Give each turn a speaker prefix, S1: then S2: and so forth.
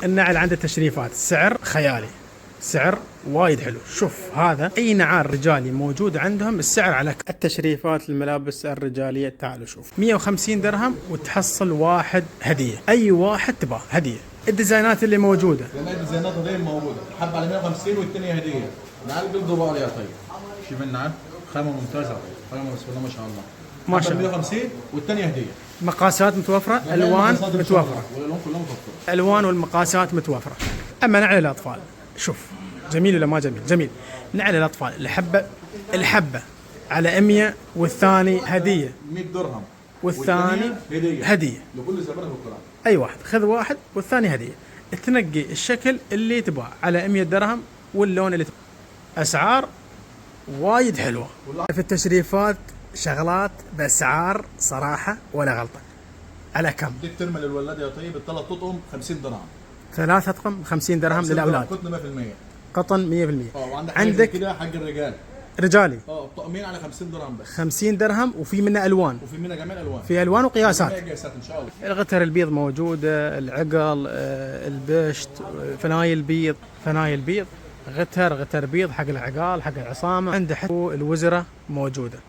S1: النعل عنده تشريفات، سعر خيالي، سعر وايد حلو. شوف هذا اي نعال رجالي موجود عندهم السعر على التشريفات الملابس الرجاليه. تعالوا شوف 150 درهم وتحصل واحد هديه، اي واحد تباه هديه. الديزاينات اللي موجوده
S2: الديزاينات دي موجوده، حب على 150 والثانيه هديه. نعال قلب ضباط يا طيب. شوف النعال خامه ممتازه، خامه بسم الله ما شاء الله.
S1: ما شاء الله.
S2: 150 والثانيه هديه.
S1: مقاسات متوفره، الوان متوفره،
S2: والالوان كلها متوفره.
S1: الالوان والمقاسات متوفره. اما نعل الاطفال شوف جميل ولا ما جميل؟ جميل. نعل الاطفال الحبه على 100 والثاني هديه
S2: 100 درهم
S1: والثاني هديه
S2: لكل زبائن بالقران.
S1: اي واحد خذ واحد والثاني هديه. تنقي الشكل اللي تبغاه على 100 درهم واللون اللي تبغاه. اسعار وايد حلوه في التشريفات، شغلات باسعار صراحه ولا غلطه. على كم؟
S2: دي الترمه للولاد يا طيب، الثلاث تطقم 50 درهم.
S1: ثلاثة اطقم 50 درهم للاولاد.
S2: قطن 100%.
S1: قطن 100%.
S2: وعندك
S1: عندك
S2: كده حق الرجال
S1: رجالي
S2: الطقمين على 50 درهم بس.
S1: 50 درهم وفي منه الوان،
S2: وفي منها جميع الالوان،
S1: في الوان وقياسات.
S2: جميع قياسات ان شاء الله.
S1: الغتر البيض موجوده، العقل، البشت، فنايل بيض، فنايل بيض، غتر بيض حق العقال حق العصامه. عنده حتى الوزره موجوده.